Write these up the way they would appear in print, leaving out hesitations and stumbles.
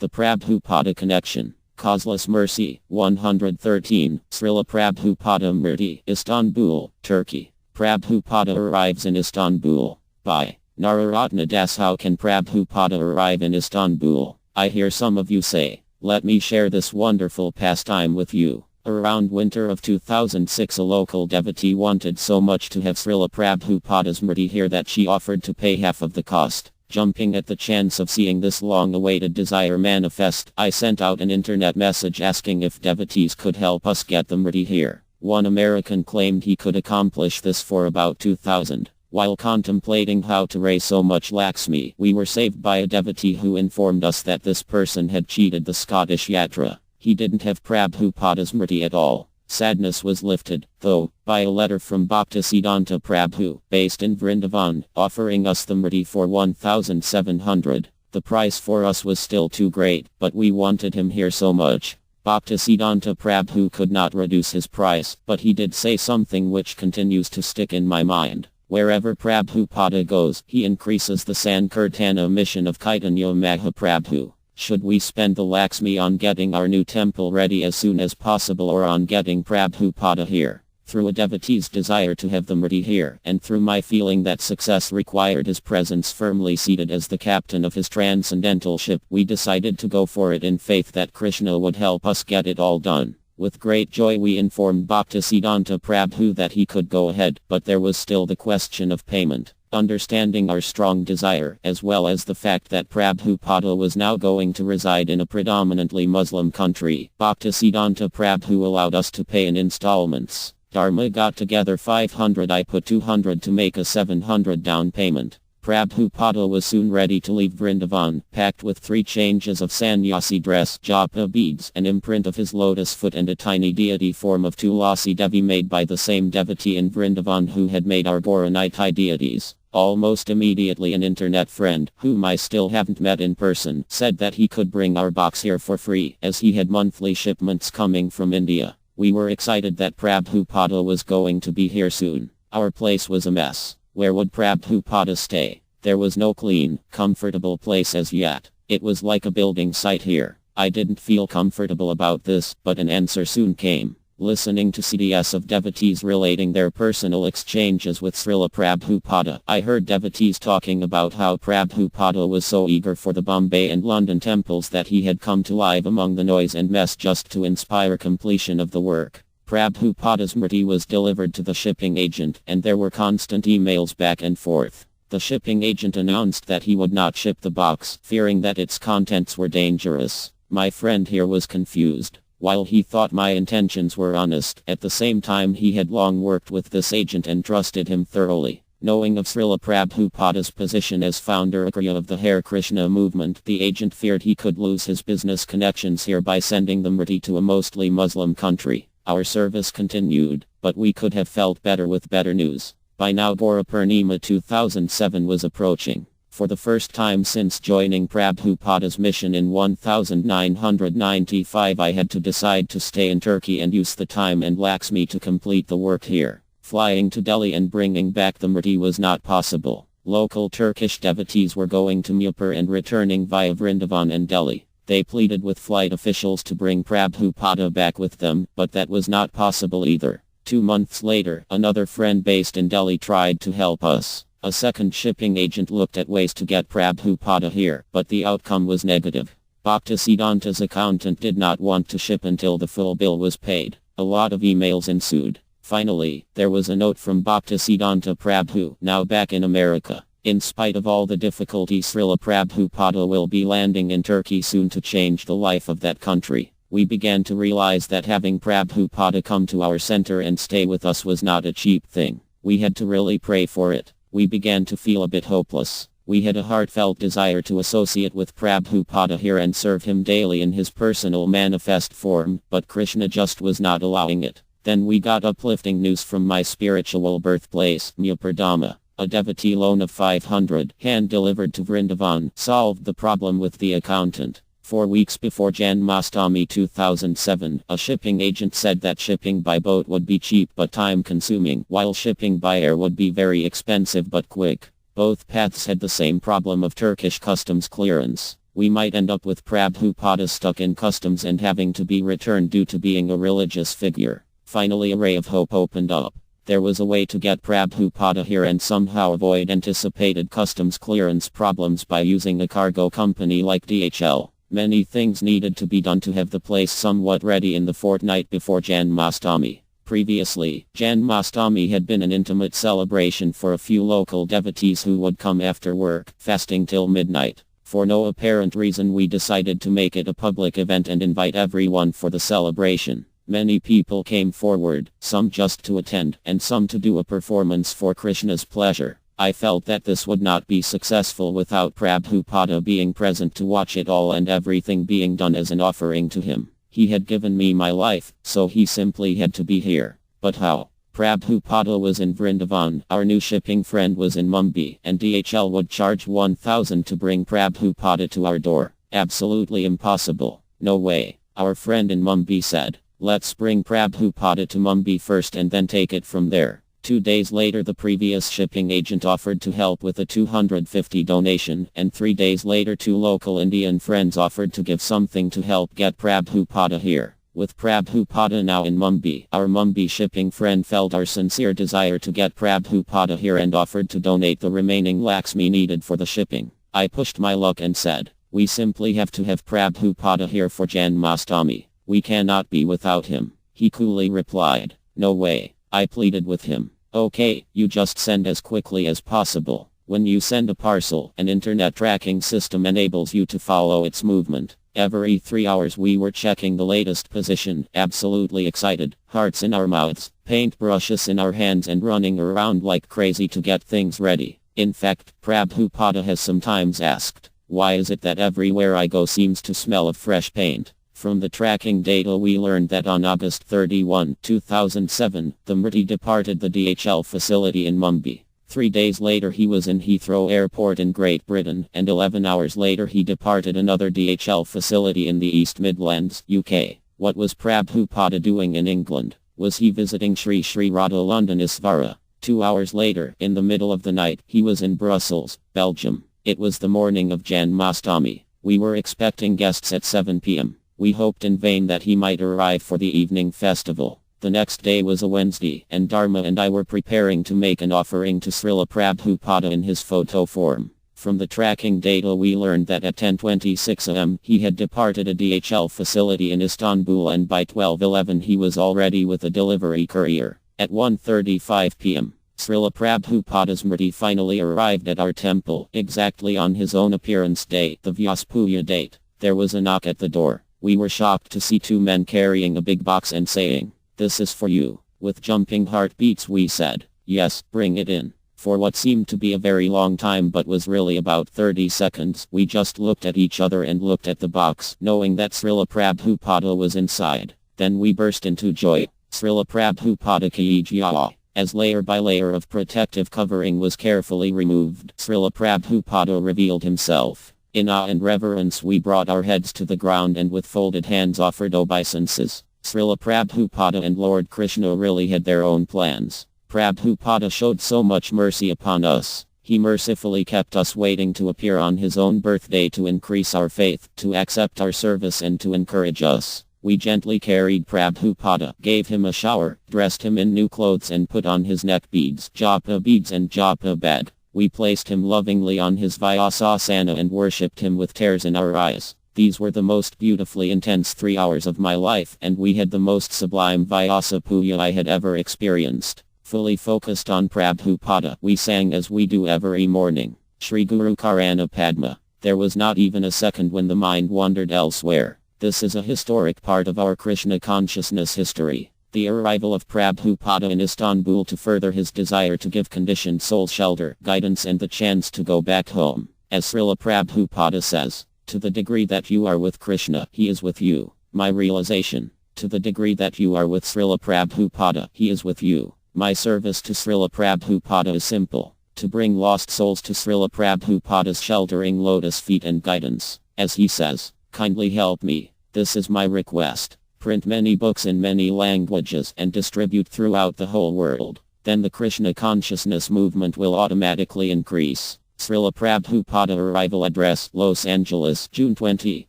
The Prabhupada Connection. Causeless Mercy. 113. Srila Prabhupada Murti, Istanbul, Turkey. Prabhupada arrives in Istanbul. By Nararatna Das. How can Prabhupada arrive in Istanbul? I hear some of you say. Let me share this wonderful pastime with you. Around winter of 2006, a local devotee wanted so much to have Srila Prabhupada's Murti here that she offered to pay half of the cost. Jumping at the chance of seeing this long-awaited desire manifest, I sent out an internet message asking if devotees could help us get the Murti here. One American claimed he could accomplish this for about 2,000. While contemplating how to raise so much Lakshmi, we were saved by a devotee who informed us that this person had cheated the Scottish Yatra. He didn't have Prabhupada's Murti at all. Sadness was lifted, though, by a letter from Bhaktisiddhanta Prabhu, based in Vrindavan, offering us the Murti for 1,700. The price for us was still too great, but we wanted him here so much. Bhaktisiddhanta Prabhu could not reduce his price, but he did say something which continues to stick in my mind. Wherever Prabhupada goes, he increases the Sankirtana mission of Chaitanya Mahaprabhu. Should we spend the Lakshmi on getting our new temple ready as soon as possible, or on getting Prabhupada here? Through a devotee's desire to have the Murti here, and through my feeling that success required his presence firmly seated as the captain of his transcendental ship, we decided to go for it in faith that Krishna would help us get it all done. With great joy we informed Bhaktisiddhanta Prabhu that he could go ahead, but there was still the question of payment. Understanding our strong desire, as well as the fact that Prabhupada was now going to reside in a predominantly Muslim country, Bhaktisiddhanta Prabhu allowed us to pay in installments. Dharma got together 500, I put 200 to make a 700 down payment. Prabhupada was soon ready to leave Vrindavan, packed with 3 changes of sannyasi dress, japa beads, an imprint of his lotus foot, and a tiny deity form of Tulasi Devi made by the same devotee in Vrindavan who had made our Gauranitai deities. Almost immediately an internet friend, whom I still haven't met in person, said that he could bring our box here for free, as he had monthly shipments coming from India. We were excited that Prabhupada was going to be here soon. Our place was a mess. Where would Prabhupada stay? There was no clean, comfortable place as yet. It was like a building site here. I didn't feel comfortable about this, but an answer soon came. Listening to CDs of devotees relating their personal exchanges with Srila Prabhupada, I heard devotees talking about how Prabhupada was so eager for the Bombay and London temples that he had come to live among the noise and mess just to inspire completion of the work. Prabhupada's Murti was delivered to the shipping agent, and there were constant emails back and forth. The shipping agent announced that he would not ship the box, fearing that its contents were dangerous. My friend here was confused. While he thought my intentions were honest, at the same time he had long worked with this agent and trusted him thoroughly. Knowing of Srila Prabhupada's position as founder of the Hare Krishna movement, the agent feared he could lose his business connections here by sending the Murti to a mostly Muslim country. Our service continued, but we could have felt better with better news. By now Gaura Purnima 2007 was approaching. For the first time since joining Prabhupada's mission in 1995, I had to decide to stay in Turkey and use the time and Lakshmi to complete the work here. Flying to Delhi and bringing back the Murti was not possible. Local Turkish devotees were going to Mupur and returning via Vrindavan and Delhi. They pleaded with flight officials to bring Prabhupada back with them, but that was not possible either. 2 months later, another friend based in Delhi tried to help us. A second shipping agent looked at ways to get Prabhupada here, but the outcome was negative. Bhaktisiddhanta's accountant did not want to ship until the full bill was paid. A lot of emails ensued. Finally, there was a note from Bhaktisiddhanta Prabhu, now back in America. In spite of all the difficulties, Srila Prabhupada will be landing in Turkey soon to change the life of that country. We began to realize that having Prabhupada come to our center and stay with us was not a cheap thing. We had to really pray for it. We began to feel a bit hopeless. We had a heartfelt desire to associate with Prabhupada here and serve him daily in his personal manifest form, but Krishna just was not allowing it. Then we got uplifting news from my spiritual birthplace, Mupur. A devotee loan of 500, hand-delivered to Vrindavan, solved the problem with the accountant. 4 weeks before Janmashtami 2007, a shipping agent said that shipping by boat would be cheap but time-consuming, while shipping by air would be very expensive but quick. Both paths had the same problem of Turkish customs clearance. We might end up with Prabhupada stuck in customs and having to be returned due to being a religious figure. Finally, a ray of hope opened up. There was a way to get Prabhupada here and somehow avoid anticipated customs clearance problems by using a cargo company like DHL. Many things needed to be done to have the place somewhat ready in the fortnight before Janmashtami. Previously, Janmashtami had been an intimate celebration for a few local devotees who would come after work, fasting till midnight. For no apparent reason, we decided to make it a public event and invite everyone for the celebration. Many people came forward, some just to attend, and some to do a performance for Krishna's pleasure. I felt that this would not be successful without Prabhupada being present to watch it all and everything being done as an offering to him. He had given me my life, so he simply had to be here. But how? Prabhupada was in Vrindavan, our new shipping friend was in Mumbai, and DHL would charge 1,000 to bring Prabhupada to our door. Absolutely impossible. No way. Our friend in Mumbai said, "Let's bring Prabhupada to Mumbai first and then take it from there." 2 days later, the previous shipping agent offered to help with a 250 donation, and 3 days later 2 local Indian friends offered to give something to help get Prabhupada here. With Prabhupada now in Mumbai, our Mumbai shipping friend felt our sincere desire to get Prabhupada here and offered to donate the remaining Lakshmi needed for the shipping. I pushed my luck and said, "We simply have to have Prabhupada here for Janmashtami. We cannot be without him." He coolly replied, "No way." I pleaded with him, "Okay, you just send as quickly as possible. When you send a parcel, an internet tracking system enables you to follow its movement. Every 3 hours we were checking the latest position, absolutely excited, hearts in our mouths, paintbrushes in our hands and running around like crazy to get things ready. In fact, Prabhupada has sometimes asked, why is it that everywhere I go seems to smell of fresh paint?" From the tracking data we learned that on August 31, 2007, the Murti departed the DHL facility in Mumbai. 3 days later he was in Heathrow Airport in Great Britain, and 11 hours later he departed another DHL facility in the East Midlands, UK. What was Prabhupada doing in England? Was he visiting Sri Sri Radha Lundanisvara? 2 hours later, in the middle of the night, he was in Brussels, Belgium. It was the morning of Janmashtami. We were expecting guests at 7 p.m. We hoped in vain that he might arrive for the evening festival. The next day was a Wednesday, and Dharma and I were preparing to make an offering to Srila Prabhupada in his photo form. From the tracking data we learned that at 10:26 am he had departed a DHL facility in Istanbul, and by 12:11 he was already with a delivery courier. At 1:35 p.m. Srila Prabhupada's Murti finally arrived at our temple, exactly on his own appearance day, the Vyaspuja date. There was a knock at the door. We were shocked to see 2 men carrying a big box and saying, "This is for you." With jumping heartbeats we said, "Yes, bring it in." For what seemed to be a very long time but was really about 30 seconds, we just looked at each other and looked at the box, knowing that Srila Prabhupada was inside. Then we burst into joy. Srila Prabhupada ki jai. As layer by layer of protective covering was carefully removed, Srila Prabhupada revealed himself. In awe and reverence we brought our heads to the ground and with folded hands offered obeisances. Srila Prabhupada and Lord Krishna really had their own plans. Prabhupada showed so much mercy upon us. He mercifully kept us waiting to appear on his own birthday to increase our faith, to accept our service and to encourage us. We gently carried Prabhupada, gave him a shower, dressed him in new clothes and put on his neck beads, japa beads and japa bag. We placed him lovingly on his Vyasasana and worshipped him with tears in our eyes. These were the most beautifully intense 3 hours of my life, and we had the most sublime Vyasa Puja I had ever experienced. Fully focused on Prabhupada, we sang as we do every morning, Shri Guru Karana Padma. There was not even a second when the mind wandered elsewhere. This is a historic part of our Krishna consciousness history. The arrival of Prabhupada in Istanbul to further his desire to give conditioned souls shelter, guidance and the chance to go back home. As Srila Prabhupada says, to the degree that you are with Krishna, he is with you. My realization. To the degree that you are with Srila Prabhupada, he is with you. My service to Srila Prabhupada is simple. To bring lost souls to Srila Prabhupada's sheltering lotus feet and guidance. As he says, kindly help me. This is my request. Print many books in many languages and distribute throughout the whole world. Then the Krishna consciousness movement will automatically increase. Srila Prabhupada Arrival Address Los Angeles, June 20,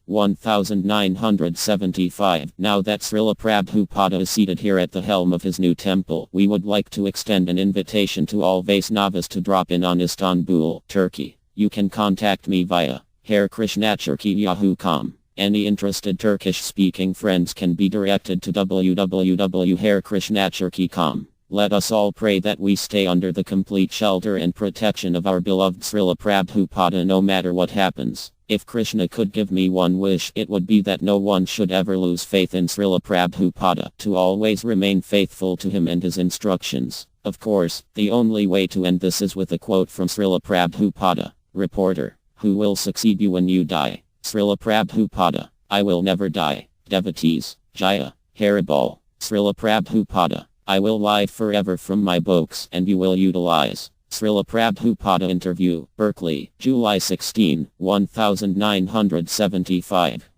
1975. Now that Srila Prabhupada is seated here at the helm of his new temple, we would like to extend an invitation to all Vaisnavas to drop in on Istanbul, Turkey. You can contact me via harekrishnacharki@yahoo.com. Any interested Turkish-speaking friends can be directed to www.harekrishnacharki.com. Let us all pray that we stay under the complete shelter and protection of our beloved Srila Prabhupada no matter what happens. If Krishna could give me one wish, it would be that no one should ever lose faith in Srila Prabhupada, to always remain faithful to him and his instructions. Of course, the only way to end this is with a quote from Srila Prabhupada. Reporter, who will succeed you when you die? Srila Prabhupada, I will never die. Devotees, Jaya, Haribol, Srila Prabhupada, I will live forever from my books and you will utilize. Srila Prabhupada interview, Berkeley, July 16, 1975.